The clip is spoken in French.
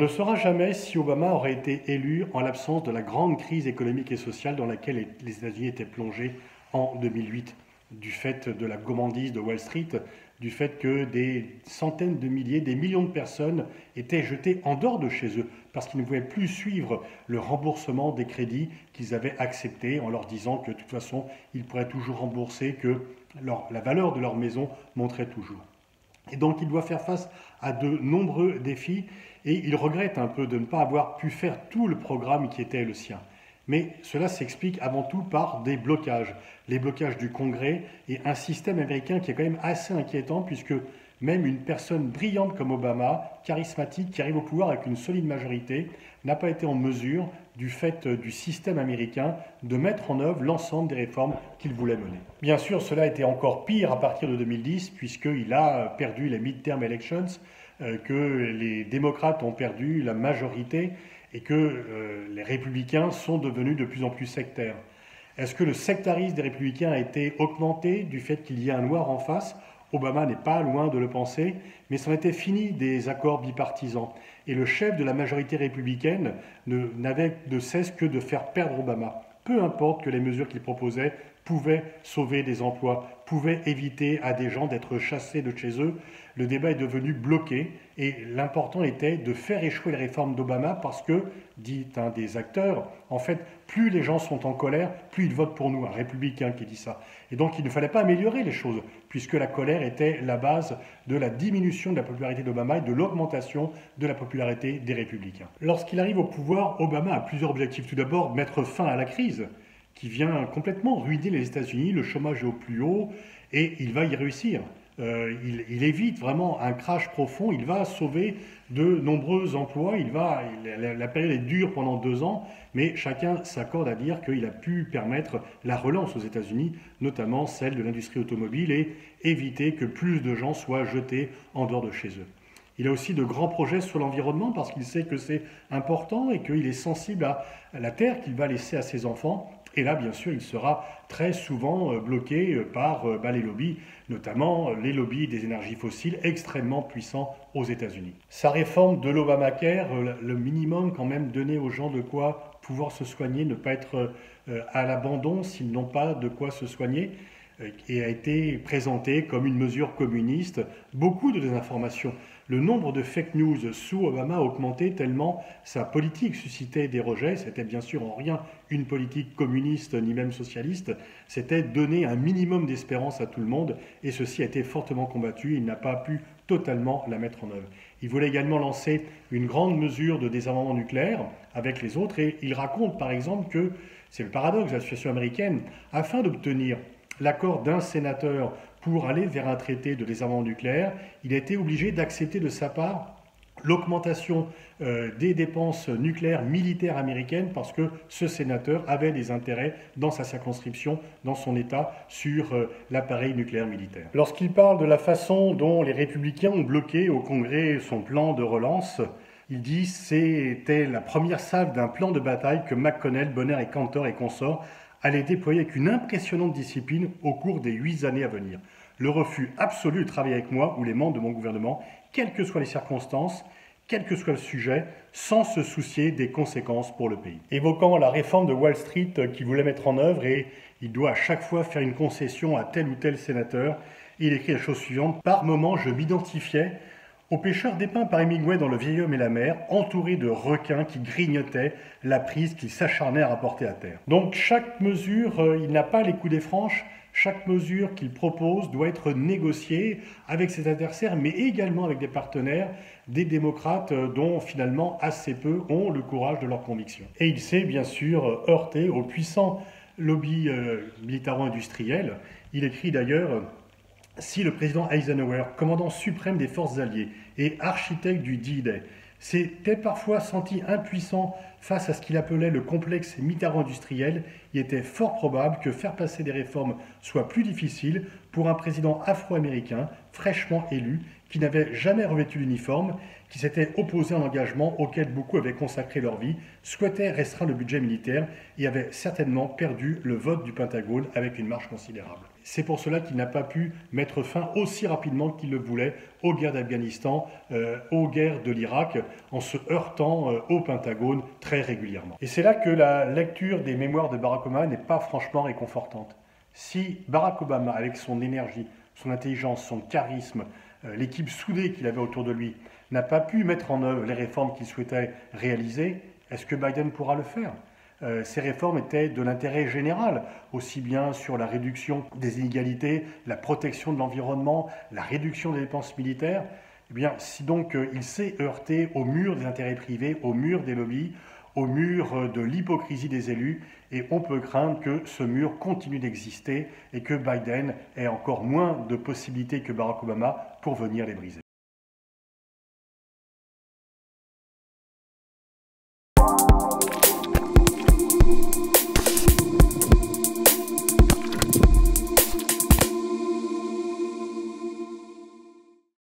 ne saura jamais si Obama aurait été élu en l'absence de la grande crise économique et sociale dans laquelle les États-Unis étaient plongés en 2008, du fait de la gourmandise de Wall Street, du fait que des centaines de milliers, des millions de personnes étaient jetées en dehors de chez eux parce qu'ils ne pouvaient plus suivre le remboursement des crédits qu'ils avaient acceptés en leur disant que de toute façon, ils pourraient toujours rembourser, que la valeur de leur maison monterait toujours. Et donc, il doit faire face à de nombreux défis et il regrette un peu de ne pas avoir pu faire tout le programme qui était le sien. Mais cela s'explique avant tout par des blocages. Les blocages du Congrès et un système américain qui est quand même assez inquiétant puisque même une personne brillante comme Obama, charismatique, qui arrive au pouvoir avec une solide majorité, n'a pas été en mesure, du fait du système américain, de mettre en œuvre l'ensemble des réformes qu'il voulait mener. Bien sûr, cela a été encore pire à partir de 2010 puisqu'il a perdu les midterm elections, que les démocrates ont perdu la majorité et que les républicains sont devenus de plus en plus sectaires. Est-ce que le sectarisme des républicains a été augmenté du fait qu'il y ait un noir en face ? Obama n'est pas loin de le penser, mais c'en était fini des accords bipartisans. Et le chef de la majorité républicaine n'avait de cesse que de faire perdre Obama. Peu importe que les mesures qu'il proposait pouvaient sauver des emplois, pouvaient éviter à des gens d'être chassés de chez eux, le débat est devenu bloqué et l'important était de faire échouer les réformes d'Obama parce que, dit un des acteurs, en fait, plus les gens sont en colère, plus ils votent pour nous, un républicain qui dit ça. Et donc il ne fallait pas améliorer les choses, puisque la colère était la base de la diminution de la popularité d'Obama et de l'augmentation de la popularité des républicains. Lorsqu'il arrive au pouvoir, Obama a plusieurs objectifs. Tout d'abord, mettre fin à la crise, qui vient complètement ruiner les États-Unis, le chômage est au plus haut, et il va y réussir. Il évite vraiment un crash profond, il va sauver de nombreux emplois, la période est dure pendant 2 ans, mais chacun s'accorde à dire qu'il a pu permettre la relance aux États-Unis, notamment celle de l'industrie automobile, et éviter que plus de gens soient jetés en dehors de chez eux. Il a aussi de grands projets sur l'environnement parce qu'il sait que c'est important et qu'il est sensible à la terre qu'il va laisser à ses enfants. Et là, bien sûr, il sera très souvent bloqué par les lobbies, notamment les lobbies des énergies fossiles extrêmement puissants aux États-Unis. Sa réforme de l'Obamacare, le minimum quand même donné aux gens de quoi pouvoir se soigner, ne pas être à l'abandon s'ils n'ont pas de quoi se soigner, et a été présenté comme une mesure communiste. Beaucoup de désinformation. Le nombre de fake news sous Obama a augmenté tellement sa politique suscitait des rejets. C'était bien sûr en rien une politique communiste ni même socialiste. C'était donner un minimum d'espérance à tout le monde et ceci a été fortement combattu. Il n'a pas pu totalement la mettre en œuvre. Il voulait également lancer une grande mesure de désarmement nucléaire avec les autres et il raconte par exemple que, c'est le paradoxe de la situation américaine, afin d'obtenir l'accord d'un sénateur pour aller vers un traité de désarmement nucléaire, il a été obligé d'accepter de sa part l'augmentation des dépenses nucléaires militaires américaines parce que ce sénateur avait des intérêts dans sa circonscription, dans son État, sur l'appareil nucléaire militaire. Lorsqu'il parle de la façon dont les républicains ont bloqué au Congrès son plan de relance, il dit que c'était la première salve d'un plan de bataille que McConnell, Bonner et Cantor et consorts allaient déployer avec une impressionnante discipline au cours des 8 années à venir. Le refus absolu de travailler avec moi ou les membres de mon gouvernement, quelles que soient les circonstances, quel que soit le sujet, sans se soucier des conséquences pour le pays. Évoquant la réforme de Wall Street qu'il voulait mettre en œuvre et il doit à chaque fois faire une concession à tel ou tel sénateur, il écrit la chose suivante: « Par moments, je m'identifiais au pêcheur dépeint par Hemingway dans Le vieil homme et la mer, entouré de requins qui grignotaient la prise qu'il s'acharnait à rapporter à terre. » Donc chaque mesure, il n'a pas les coups des franches, chaque mesure qu'il propose doit être négociée avec ses adversaires, mais également avec des partenaires, des démocrates dont finalement assez peu ont le courage de leurs convictions. Et il s'est bien sûr heurté au puissant lobby militaro-industriel. Il écrit d'ailleurs: si le président Eisenhower, commandant suprême des forces alliées et architecte du D-Day, s'était parfois senti impuissant face à ce qu'il appelait le complexe militaro-industriel, il était fort probable que faire passer des réformes soit plus difficile pour un président afro-américain fraîchement élu, qui n'avait jamais revêtu l'uniforme, qui s'était opposé à un engagement auquel beaucoup avaient consacré leur vie, souhaitait restreindre le budget militaire et avait certainement perdu le vote du Pentagone avec une marge considérable. C'est pour cela qu'il n'a pas pu mettre fin aussi rapidement qu'il le voulait aux guerres d'Afghanistan, aux guerres de l'Irak, en se heurtant au Pentagone très régulièrement. Et c'est là que la lecture des mémoires de Barack Obama n'est pas franchement réconfortante. Si Barack Obama, avec son énergie, son intelligence, son charisme, l'équipe soudée qu'il avait autour de lui, n'a pas pu mettre en œuvre les réformes qu'il souhaitait réaliser, est-ce que Biden pourra le faire ? Ces réformes étaient de l'intérêt général, aussi bien sur la réduction des inégalités, la protection de l'environnement, la réduction des dépenses militaires. Eh bien, si donc il s'est heurté au mur des intérêts privés, au mur des lobbies, au mur de l'hypocrisie des élus, et on peut craindre que ce mur continue d'exister et que Biden ait encore moins de possibilités que Barack Obama pour venir les briser.